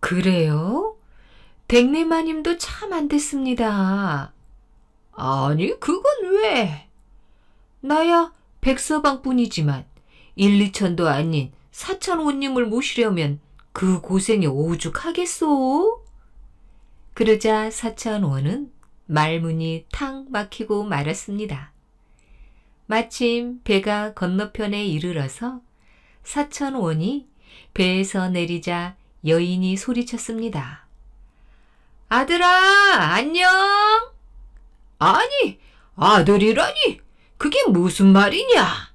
[SPEAKER 1] 그래요? 댁내마님도 참 안 됐습니다. 아니, 그건 왜? 나야 백서방뿐이지만 1, 2천도 아닌 사천원님을 모시려면 그 고생이 오죽하겠소? 그러자 사천원은 말문이 탁 막히고 말았습니다. 마침 배가 건너편에 이르러서 사천원이 배에서 내리자 여인이 소리쳤습니다. 아들아, 안녕? 아니, 아들이라니, 그게 무슨 말이냐?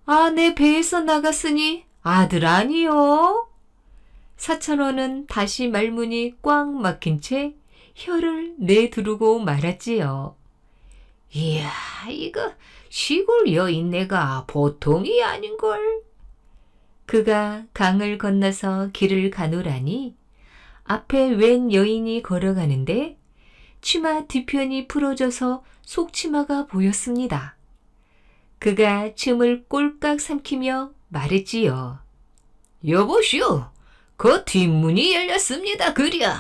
[SPEAKER 1] 아, 내 배에서 나갔으니 아들 아니요? 사천원은 다시 말문이 꽉 막힌 채 혀를 내두르고 말았지요. 이야, 이거 시골 여인네가 보통이 아닌걸. 그가 강을 건너서 길을 가노라니 앞에 웬 여인이 걸어가는데 치마 뒤편이 풀어져서 속치마가 보였습니다. 그가 춤을 꼴깍 삼키며 말했지요. 여보시오, 그 뒷문이 열렸습니다, 그려.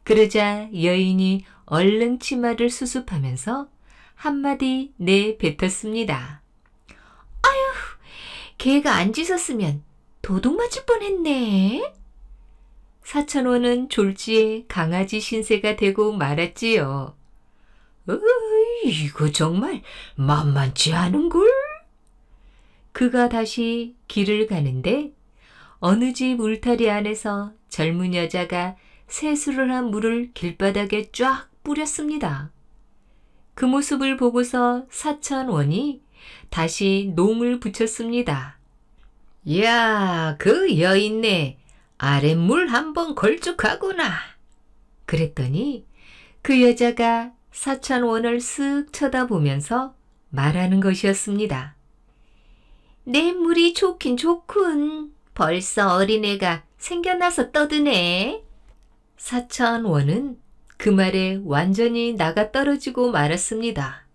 [SPEAKER 1] 그러자 여인이 얼른 치마를 수습하면서 한마디 내뱉었습니다. 걔가 안 짖었으면 도둑 맞을 뻔했네. 사천원은 졸지에 강아지 신세가 되고 말았지요. 이거 정말 만만치 않은걸? 그가 다시 길을 가는데 어느 집 울타리 안에서 젊은 여자가 세수를 한 물을 길바닥에 쫙 뿌렸습니다. 그 모습을 보고서 사천원이 다시 농을 붙였습니다. 야, 그 여인네 아랫물 한번 걸쭉하구나. 그랬더니 그 여자가 사천원을 쓱 쳐다보면서 말하는 것이었습니다. 내 물이 좋긴 좋군. 벌써 어린애가 생겨나서 떠드네. 사천원은 그 말에 완전히 나가 떨어지고 말았습니다.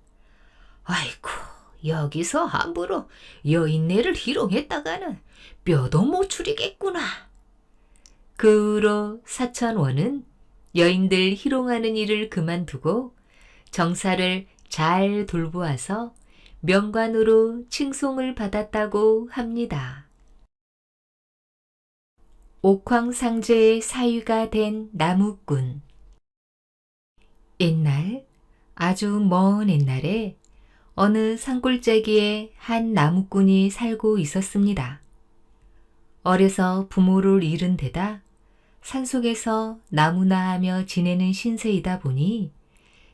[SPEAKER 1] 아이고, 여기서 함부로 여인네를 희롱했다가는 뼈도 못 추리겠구나. 그 후로 사천원은 여인들 희롱하는 일을 그만두고 정사를 잘 돌보아서 명관으로 칭송을 받았다고 합니다. 옥황상제의 사위가 된 나무꾼. 옛날, 아주 먼 옛날에 어느 산골짜기에 한 나무꾼이 살고 있었습니다. 어려서 부모를 잃은 데다 산속에서 나무나 하며 지내는 신세이다 보니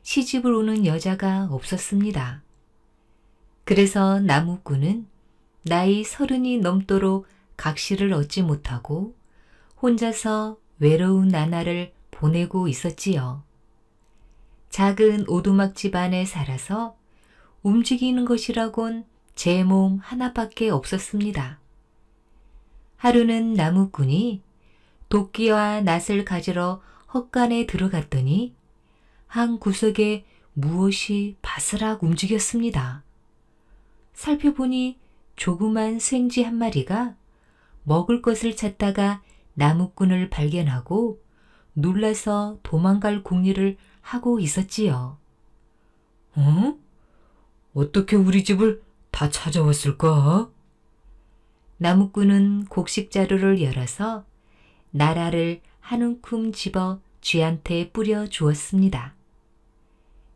[SPEAKER 1] 시집을 오는 여자가 없었습니다. 그래서 나무꾼은 나이 30이 넘도록 각시를 얻지 못하고 혼자서 외로운 나날을 보내고 있었지요. 작은 오두막 집안에 살아서 움직이는 것이라곤 제 몸 하나밖에 없었습니다. 하루는 나무꾼이 도끼와 낫을 가지러 헛간에 들어갔더니 한 구석에 무엇이 바스락 움직였습니다. 살펴보니 조그만 생쥐 한 마리가 먹을 것을 찾다가 나무꾼을 발견하고 놀라서 도망갈 궁리를 하고 있었지요.
[SPEAKER 2] 어떻게 우리 집을 다 찾아왔을까?
[SPEAKER 1] 나무꾼은 곡식자루를 열어서 나라를 한 움큼 집어 쥐한테 뿌려 주었습니다.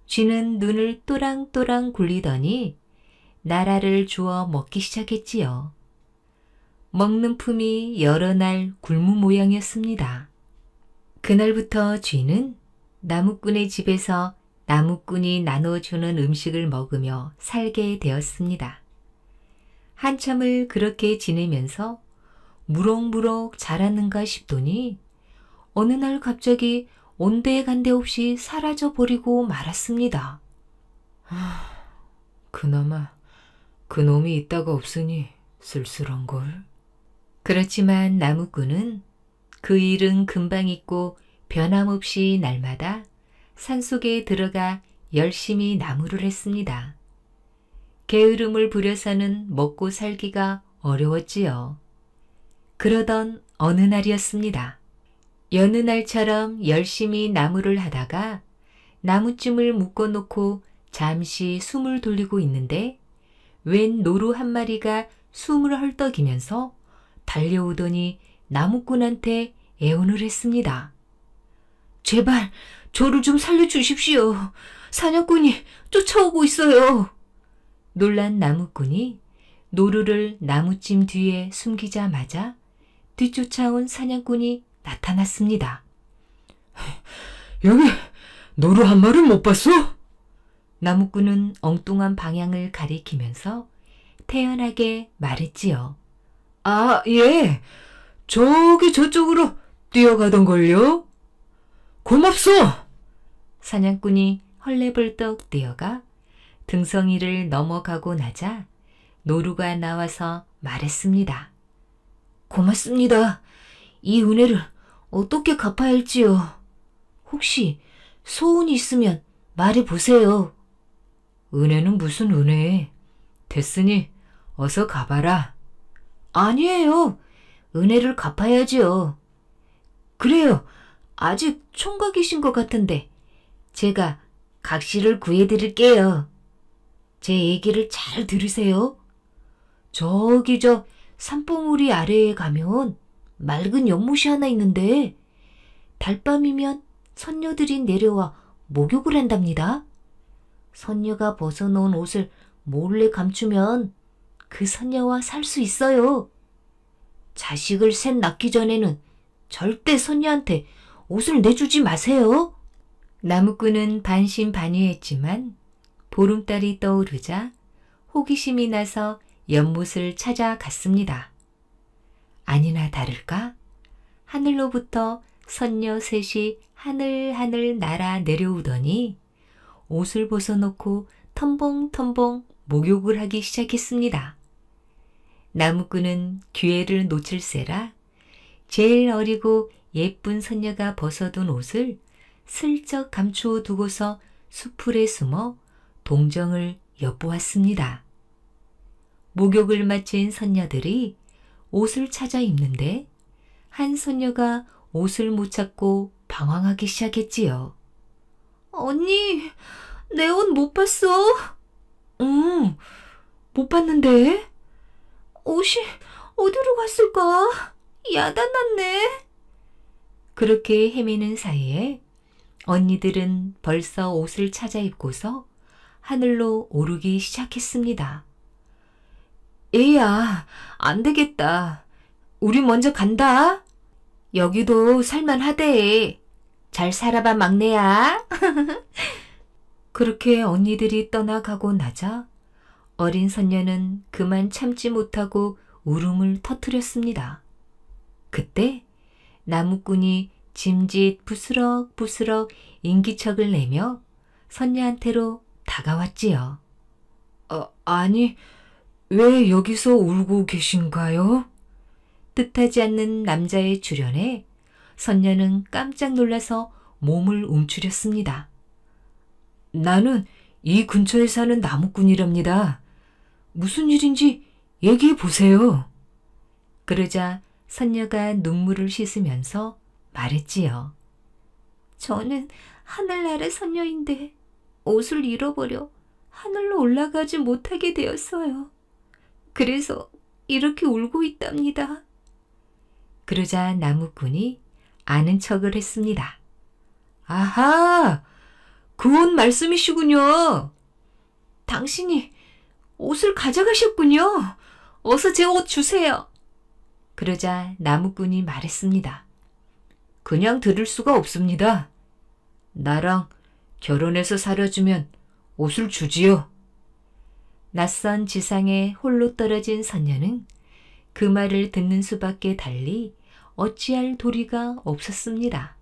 [SPEAKER 1] 쥐는 눈을 또랑또랑 굴리더니 나라를 주워 먹기 시작했지요. 먹는 품이 여러 날 굶은 모양이었습니다. 그날부터 쥐는 나무꾼의 집에서 나무꾼이 나눠주는 음식을 먹으며 살게 되었습니다. 한참을 그렇게 지내면서 무럭무럭 자랐는가 싶더니 어느 날 갑자기 온데간데 없이 사라져버리고 말았습니다.
[SPEAKER 2] 그나마 그놈이 있다가 없으니 쓸쓸한걸.
[SPEAKER 1] 그렇지만 나무꾼은 그 일은 금방 잊고 변함없이 날마다 산속에 들어가 열심히 나무를 했습니다. 게으름을 부려서는 먹고 살기가 어려웠지요. 그러던 어느 날이었습니다. 여느 날처럼 열심히 나무를 하다가 나무찜을 묶어놓고 잠시 숨을 돌리고 있는데 웬 노루 한 마리가 숨을 헐떡이면서 달려오더니 나무꾼한테 애원을 했습니다. 제발 저를 좀 살려주십시오. 사냥꾼이 쫓아오고 있어요. 놀란 나무꾼이 노루를 나무찜 뒤에 숨기자마자 뒤쫓아온 사냥꾼이 나타났습니다.
[SPEAKER 2] 여기 노루 한 마리 못 봤어?
[SPEAKER 1] 나무꾼은 엉뚱한 방향을 가리키면서 태연하게 말했지요.
[SPEAKER 2] 아, 예. 저기 저쪽으로 뛰어가던걸요? 고맙소!
[SPEAKER 1] 사냥꾼이 헐레벌떡 뛰어가 등성이를 넘어가고 나자 노루가 나와서 말했습니다. 고맙습니다. 이 은혜를 어떻게 갚아야 할지요. 혹시 소원이 있으면 말해보세요.
[SPEAKER 2] 은혜는 무슨 은혜. 됐으니 어서 가봐라.
[SPEAKER 1] 아니에요. 은혜를 갚아야지요. 그래요. 아직 총각이신 것 같은데 제가 각시를 구해드릴게요. 제 얘기를 잘 들으세요. 저기 저 산봉우리 아래에 가면 맑은 연못이 하나 있는데 달밤이면 선녀들이 내려와 목욕을 한답니다. 선녀가 벗어놓은 옷을 몰래 감추면 그 선녀와 살 수 있어요. 자식을 셋 낳기 전에는 절대 선녀한테 옷을 내주지 마세요. 나무꾼은 반신반의했지만 보름달이 떠오르자 호기심이 나서 연못을 찾아갔습니다. 아니나 다를까 하늘로부터 선녀 셋이 하늘하늘 날아 내려오더니 옷을 벗어놓고 텀벙텀벙 목욕을 하기 시작했습니다. 나무꾼은 기회를 놓칠세라 제일 어리고 예쁜 선녀가 벗어둔 옷을 슬쩍 감추어 두고서 수풀에 숨어 동정을 엿보았습니다. 목욕을 마친 선녀들이 옷을 찾아 입는데 한 선녀가 옷을 못 찾고 방황하기 시작했지요. 언니, 내 옷 못 봤어? 응, 못 봤는데. 옷이 어디로 갔을까? 야단났네. 그렇게 헤매는 사이에 언니들은 벌써 옷을 찾아 입고서 하늘로 오르기 시작했습니다. 얘야, 안 되겠다. 우리 먼저 간다. 여기도 살만하대. 잘 살아봐, 막내야. 그렇게 언니들이 떠나가고 나자 어린 선녀는 그만 참지 못하고 울음을 터뜨렸습니다. 그때 나무꾼이 짐짓 부스럭부스럭 인기척을 내며 선녀한테로 다가왔지요.
[SPEAKER 2] 아니, 왜 여기서 울고 계신가요?
[SPEAKER 1] 뜻하지 않는 남자의 출현에 선녀는 깜짝 놀라서 몸을 움츠렸습니다.
[SPEAKER 2] 나는 이 근처에 사는 나무꾼이랍니다. 무슨 일인지 얘기해 보세요.
[SPEAKER 1] 그러자 선녀가 눈물을 씻으면서 말했지요. 저는 하늘나라 선녀인데 옷을 잃어버려 하늘로 올라가지 못하게 되었어요. 그래서 이렇게 울고 있답니다. 그러자 나무꾼이 아는 척을 했습니다.
[SPEAKER 2] 아하, 그 옷 말씀이시군요.
[SPEAKER 1] 당신이 옷을 가져가셨군요. 어서 제 옷 주세요. 그러자 나무꾼이 말했습니다.
[SPEAKER 2] 그냥 들을 수가 없습니다. 나랑 결혼해서 살아주면 옷을 주지요.
[SPEAKER 1] 낯선 지상에 홀로 떨어진 선녀는 그 말을 듣는 수밖에 달리 어찌할 도리가 없었습니다.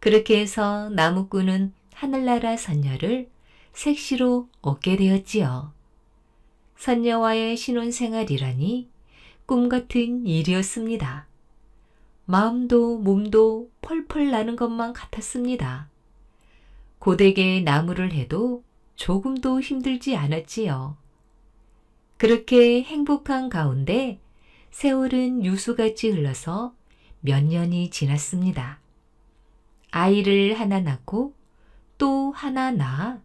[SPEAKER 1] 그렇게 해서 나무꾼은 하늘나라 선녀를 색시로 얻게 되었지요. 선녀와의 신혼생활이라니 꿈같은 일이었습니다. 마음도 몸도 펄펄 나는 것만 같았습니다. 고되게 나무를 해도 조금도 힘들지 않았지요. 그렇게 행복한 가운데 세월은 유수같이 흘러서 몇 년이 지났습니다. 아이를 하나 낳고 또 하나 낳아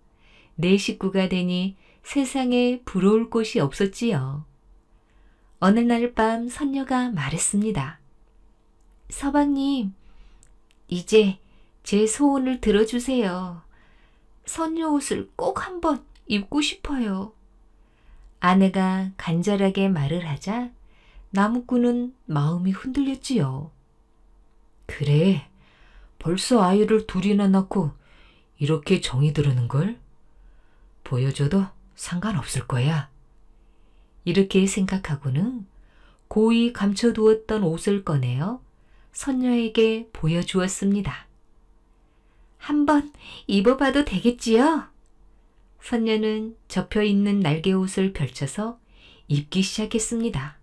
[SPEAKER 1] 네 식구가 되니 세상에 부러울 곳이 없었지요. 어느 날 밤 선녀가 말했습니다. 서방님, 이제 제 소원을 들어주세요. 선녀 옷을 꼭 한번 입고 싶어요. 아내가 간절하게 말을 하자 나무꾼은 마음이 흔들렸지요.
[SPEAKER 2] 그래, 벌써 아이를 둘이나 낳고 이렇게 정이 들었는걸? 보여줘도 상관없을 거야.
[SPEAKER 1] 이렇게 생각하고는 고이 감춰두었던 옷을 꺼내어 선녀에게 보여주었습니다. 한번 입어봐도 되겠지요? 선녀는 접혀있는 날개옷을 펼쳐서 입기 시작했습니다.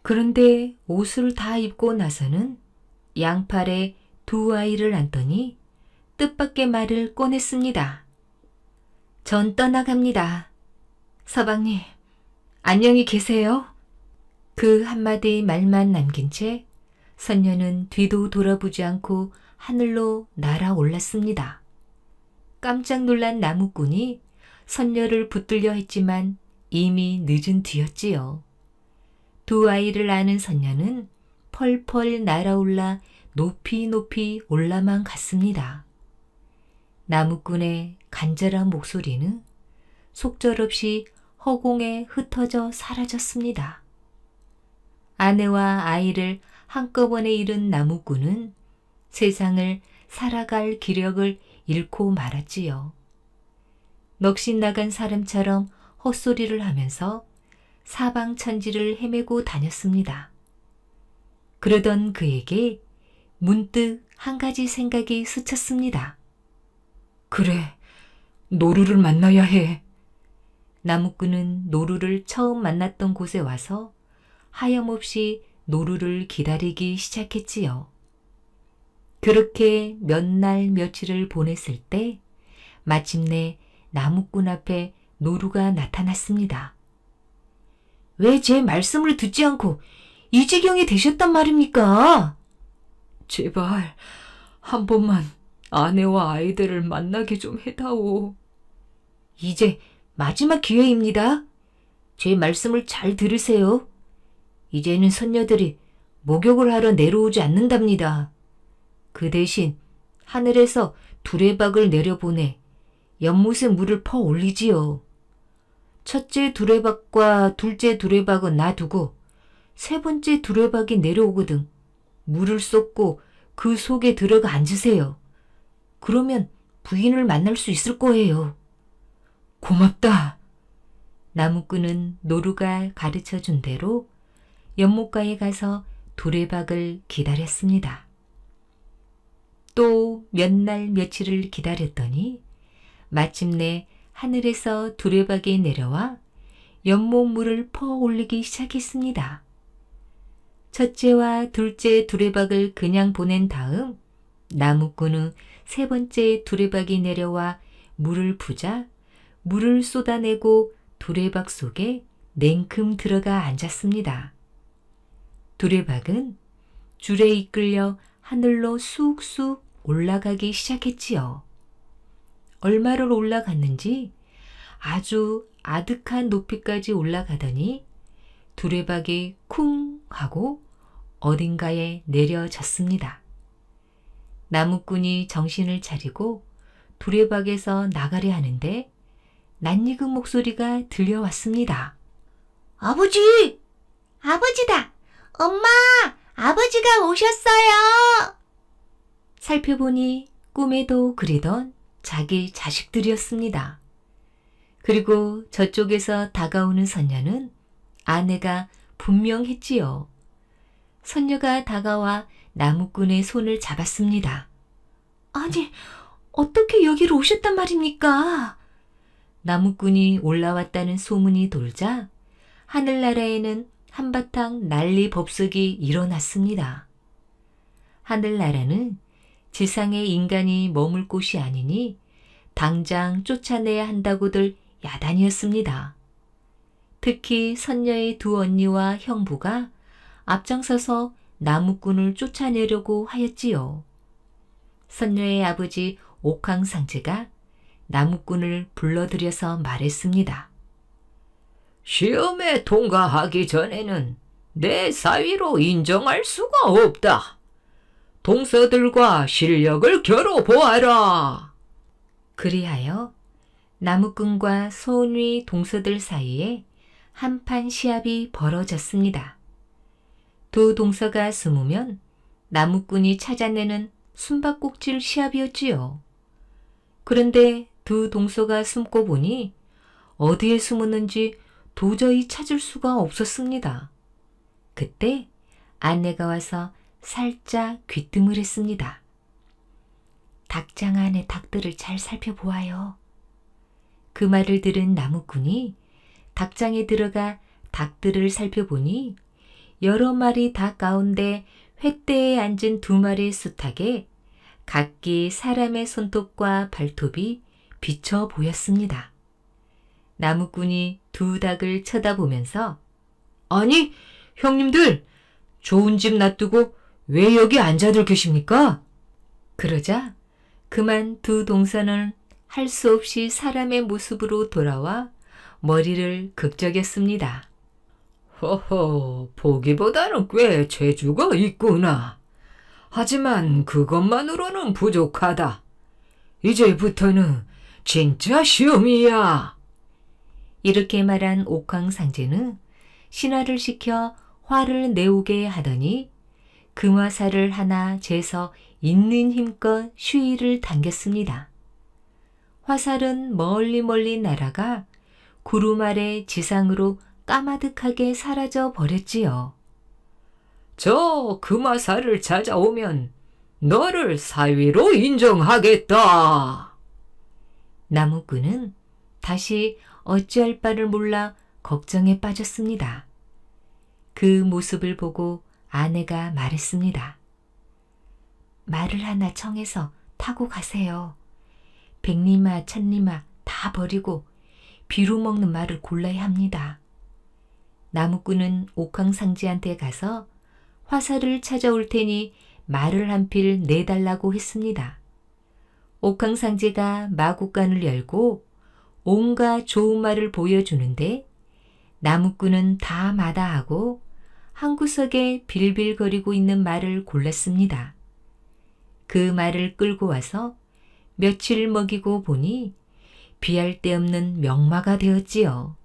[SPEAKER 1] 그런데 옷을 다 입고 나서는 양팔에 두 아이를 안더니 뜻밖의 말을 꺼냈습니다. 전 떠나갑니다. 서방님, 안녕히 계세요. 그 한마디 말만 남긴 채 선녀는 뒤도 돌아보지 않고 하늘로 날아올랐습니다. 깜짝 놀란 나무꾼이 선녀를 붙들려 했지만 이미 늦은 뒤였지요. 두 아이를 안은 선녀는 펄펄 날아올라 높이 높이 올라만 갔습니다. 나무꾼의 간절한 목소리는 속절없이 허공에 흩어져 사라졌습니다. 아내와 아이를 한꺼번에 잃은 나무꾼은 세상을 살아갈 기력을 잃고 말았지요. 넋이 나간 사람처럼 헛소리를 하면서 사방천지를 헤매고 다녔습니다. 그러던 그에게 문득 한 가지 생각이 스쳤습니다.
[SPEAKER 2] 그래, 노루를 만나야 해.
[SPEAKER 1] 나무꾼은 노루를 처음 만났던 곳에 와서 하염없이 노루를 기다리기 시작했지요. 그렇게 몇 날 며칠을 보냈을 때 마침내 나무꾼 앞에 노루가 나타났습니다. 왜 제 말씀을 듣지 않고 이 지경이 되셨단 말입니까?
[SPEAKER 2] 제발 한 번만 아내와 아이들을 만나게 좀 해다오.
[SPEAKER 1] 이제 마지막 기회입니다. 제 말씀을 잘 들으세요. 이제는 선녀들이 목욕을 하러 내려오지 않는답니다. 그 대신 하늘에서 두레박을 내려보내 연못에 물을 퍼 올리지요. 첫째 두레박과 둘째 두레박은 놔두고 세 번째 두레박이 내려오거든 물을 쏟고 그 속에 들어가 앉으세요. 그러면 부인을 만날 수 있을 거예요.
[SPEAKER 2] 고맙다.
[SPEAKER 1] 나무꾼은 노루가 가르쳐준 대로 연못가에 가서 두레박을 기다렸습니다. 또 몇 날 며칠을 기다렸더니 마침내 하늘에서 두레박이 내려와 연못 물을 퍼 올리기 시작했습니다. 첫째와 둘째 두레박을 그냥 보낸 다음 나무꾼은 세 번째 두레박이 내려와 물을 푸자 물을 쏟아내고 두레박 속에 냉큼 들어가 앉았습니다. 두레박은 줄에 이끌려 하늘로 쑥쑥 올라가기 시작했지요. 얼마를 올라갔는지 아주 아득한 높이까지 올라가더니 두레박이 쿵 하고 어딘가에 내려졌습니다. 나무꾼이 정신을 차리고 두레박에서 나가려 하는데 낯익은 목소리가 들려왔습니다. 아버지! 아버지다! 엄마! 아버지가 오셨어요! 살펴보니 꿈에도 그리던 자기 자식들이었습니다. 그리고 저쪽에서 다가오는 선녀는 아내가 분명했지요. 선녀가 다가와 나무꾼의 손을 잡았습니다. 아니, 어떻게 여기로 오셨단 말입니까? 나무꾼이 올라왔다는 소문이 돌자 하늘나라에는 한바탕 난리 법석이 일어났습니다. 하늘나라는 지상에 인간이 머물 곳이 아니니 당장 쫓아내야 한다고들 야단이었습니다. 특히 선녀의 두 언니와 형부가 앞장서서 나무꾼을 쫓아내려고 하였지요. 선녀의 아버지 옥황상제가 나무꾼을 불러들여서 말했습니다.
[SPEAKER 2] 시험에 통과하기 전에는 내 사위로 인정할 수가 없다. 동서들과 실력을 겨뤄보아라.
[SPEAKER 1] 그리하여 나무꾼과 소위 동서들 사이에 한판 시합이 벌어졌습니다. 두 동서가 숨으면 나무꾼이 찾아내는 숨바꼭질 시합이었지요. 그런데 두 동서가 숨고 보니 어디에 숨었는지 도저히 찾을 수가 없었습니다. 그때 아내가 와서 살짝 귀뜸을 했습니다. 닭장 안의 닭들을 잘 살펴보아요. 그 말을 들은 나무꾼이 닭장에 들어가 닭들을 살펴보니 여러 마리 닭 가운데 횃대에 앉은 2마리 수탉에 각기 사람의 손톱과 발톱이 비쳐 보였습니다. 나무꾼이 2 닭을 쳐다보면서
[SPEAKER 2] 아니, 형님들, 좋은 집 놔두고 왜 여기 앉아들 계십니까?
[SPEAKER 1] 그러자 그만 2 동서는 할 수 없이 사람의 모습으로 돌아와 머리를 극적였습니다.
[SPEAKER 2] 허허, 보기보다는 꽤 재주가 있구나. 하지만 그것만으로는 부족하다. 이제부터는 진짜 시험이야.
[SPEAKER 1] 이렇게 말한 옥황상제는 신하를 시켜 화를 내오게 하더니 금화살을 하나 재서 있는 힘껏 쉬위를 당겼습니다. 화살은 멀리 날아가 구름 아래 지상으로 까마득하게 사라져 버렸지요.
[SPEAKER 2] 저 금화살을 찾아오면 너를 사위로 인정하겠다.
[SPEAKER 1] 나무꾼은 다시 어찌할 바를 몰라 걱정에 빠졌습니다. 그 모습을 보고 아내가 말했습니다. 말을 하나 청해서 타고 가세요. 백리마, 천리마 다 버리고 비로 먹는 말을 골라야 합니다. 나무꾼은 옥황상제한테 가서 화살을 찾아올 테니 말을 한 필 내달라고 했습니다. 옥황상제가 마구간을 열고 온갖 좋은 말을 보여주는데 나무꾼은 다 마다하고 한 구석에 빌빌거리고 있는 말을 골랐습니다. 그 말을 끌고 와서 며칠 먹이고 보니 비할 데 없는 명마가 되었지요.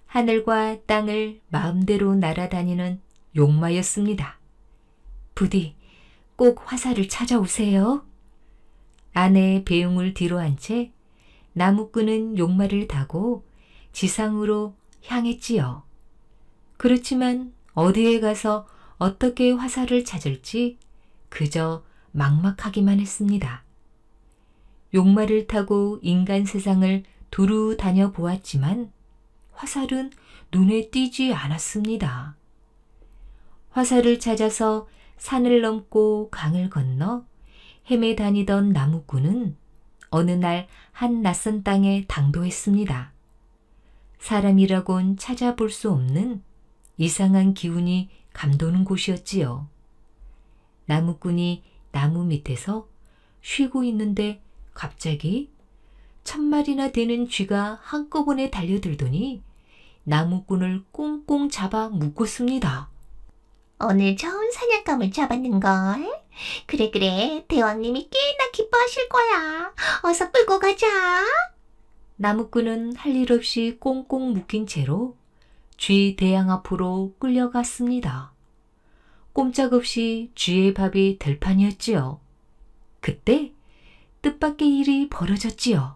[SPEAKER 1] 하늘과 땅을 마음대로 날아다니는 용마였습니다. 부디 꼭 화살을 찾아오세요. 아내의 배웅을 뒤로 한 채 나무꾼은 용마를 타고 지상으로 향했지요. 그렇지만 어디에 가서 어떻게 화살을 찾을지 그저 막막하기만 했습니다. 용마를 타고 인간 세상을 두루 다녀보았지만 화살은 눈에 띄지 않았습니다. 화살을 찾아서 산을 넘고 강을 건너 헤매 다니던 나무꾼은 어느 날 한 낯선 땅에 당도했습니다. 사람이라곤 찾아볼 수 없는 이상한 기운이 감도는 곳이었지요. 나무꾼이 나무 밑에서 쉬고 있는데 갑자기 1000마리나 되는 쥐가 한꺼번에 달려들더니 나무꾼을 꽁꽁 잡아 묶었습니다.
[SPEAKER 3] 오늘 좋은 사냥감을 잡았는걸. 그래, 대왕님이 꽤나 기뻐하실 거야. 어서 끌고 가자.
[SPEAKER 1] 나무꾼은 할 일 없이 꽁꽁 묶인 채로 쥐 대양 앞으로 끌려갔습니다. 꼼짝없이 쥐의 밥이 될 판이었지요. 그때 뜻밖의 일이 벌어졌지요.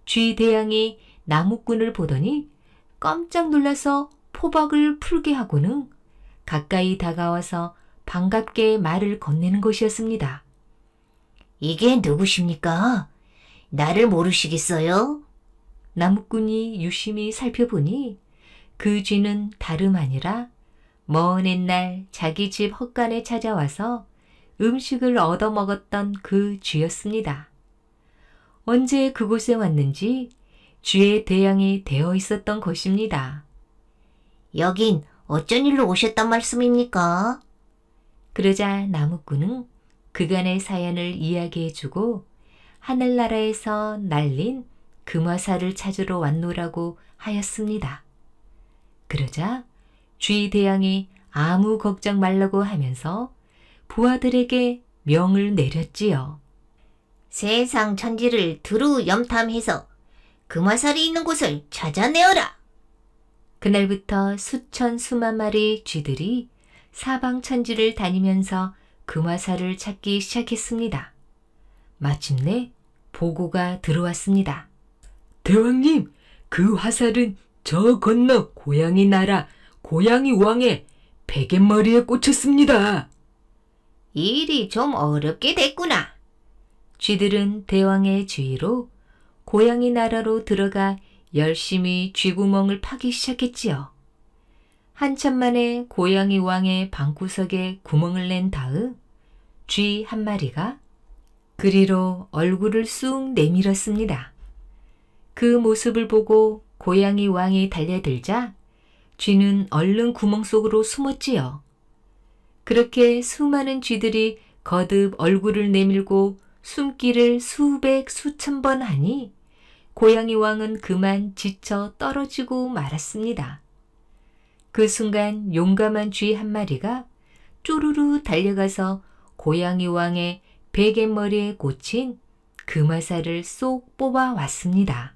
[SPEAKER 1] 쥐 대양이 나무꾼을 보더니 깜짝 놀라서 포박을 풀게 하고는 가까이 다가와서 반갑게 말을 건네는 것이었습니다.
[SPEAKER 3] 이게 누구십니까? 나를 모르시겠어요?
[SPEAKER 1] 나무꾼이 유심히 살펴보니 그 쥐는 다름 아니라 먼 옛날 자기 집 헛간에 찾아와서 음식을 얻어먹었던 그 쥐였습니다. 언제 그곳에 왔는지 쥐의 대양이 되어 있었던 것입니다.
[SPEAKER 3] 여긴 어쩐 일로 오셨단 말씀입니까?
[SPEAKER 1] 그러자 나무꾼은 그간의 사연을 이야기해주고 하늘나라에서 날린 금화살을 찾으러 왔노라고 하였습니다. 그러자 쥐 대왕이 아무 걱정 말라고 하면서 부하들에게 명을 내렸지요.
[SPEAKER 3] 세상 천지를 두루 염탐해서 금화살이 있는 곳을 찾아내어라.
[SPEAKER 1] 그날부터 수천 수만 마리 쥐들이 사방천지를 다니면서 금화살을 찾기 시작했습니다. 마침내 보고가 들어왔습니다.
[SPEAKER 2] 대왕님, 그 화살은 저 건너 고양이 나라 고양이 왕의 베갯머리에 꽂혔습니다.
[SPEAKER 3] 일이 좀 어렵게 됐구나.
[SPEAKER 1] 쥐들은 대왕의 주의로 고양이 나라로 들어가 열심히 쥐구멍을 파기 시작했지요. 한참 만에 고양이 왕의 방구석에 구멍을 낸 다음 쥐 한 마리가 그리로 얼굴을 쑥 내밀었습니다. 그 모습을 보고 고양이 왕이 달려들자 쥐는 얼른 구멍 속으로 숨었지요. 그렇게 수많은 쥐들이 거듭 얼굴을 내밀고 숨기를 수백 수천 번 하니 고양이 왕은 그만 지쳐 떨어지고 말았습니다. 그 순간 용감한 쥐 한 마리가 쪼르르 달려가서 고양이 왕의 베갯머리에 꽂힌 금화살을 쏙 뽑아 왔습니다.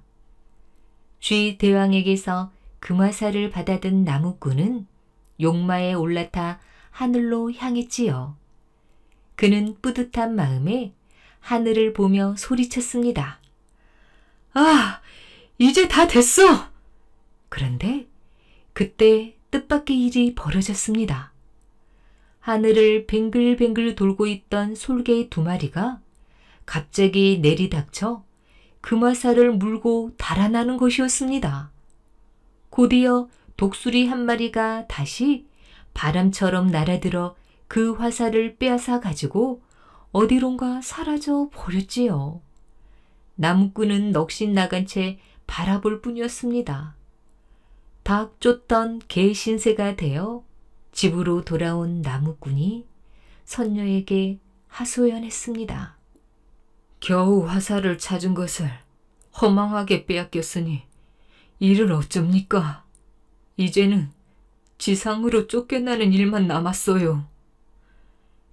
[SPEAKER 1] 쥐 대왕에게서 금화살을 받아든 나무꾼은 용마에 올라타 하늘로 향했지요. 그는 뿌듯한 마음에 하늘을 보며 소리쳤습니다.
[SPEAKER 2] 아, 이제 다 됐어!
[SPEAKER 1] 그런데 그때 뜻밖의 일이 벌어졌습니다. 하늘을 뱅글뱅글 돌고 있던 솔개 두 마리가 갑자기 내리닥쳐 금화살을 물고 달아나는 것이었습니다. 곧이어 독수리 한 마리가 다시 바람처럼 날아들어 그 화살을 빼앗아 가지고 어디론가 사라져 버렸지요. 나무꾼은 넋이 나간 채 바라볼 뿐이었습니다. 닭 쫓던 개 신세가 되어 집으로 돌아온 나무꾼이 선녀에게 하소연했습니다.
[SPEAKER 2] 겨우 화살을 찾은 것을 허망하게 빼앗겼으니 이를 어쩝니까? 이제는 지상으로 쫓겨나는 일만 남았어요.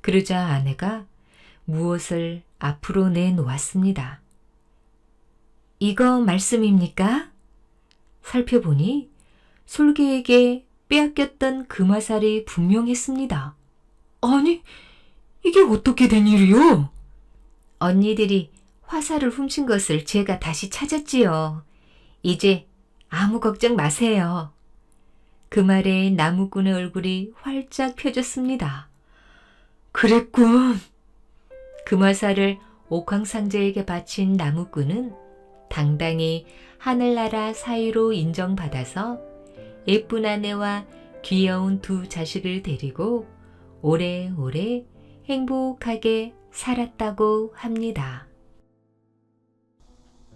[SPEAKER 1] 그러자 아내가 무엇을 앞으로 내놓았습니다. 이거 말씀입니까? 살펴보니 솔개에게 빼앗겼던 금화살이 분명했습니다.
[SPEAKER 2] 아니, 이게 어떻게 된 일이요?
[SPEAKER 1] 언니들이 화살을 훔친 것을 제가 다시 찾았지요. 이제 아무 걱정 마세요. 그 말에 나무꾼의 얼굴이 활짝 펴졌습니다.
[SPEAKER 2] 그랬군.
[SPEAKER 1] 금화살을 옥황상제에게 바친 나무꾼은 당당히 하늘나라 사위로 인정받아서 예쁜 아내와 귀여운 두 자식을 데리고 오래오래 행복하게 살았다고 합니다.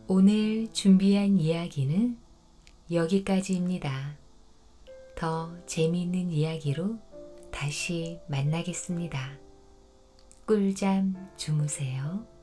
[SPEAKER 1] 오늘 준비한 이야기는 여기까지입니다. 더 재미있는 이야기로 다시 만나겠습니다. 꿀잠 주무세요.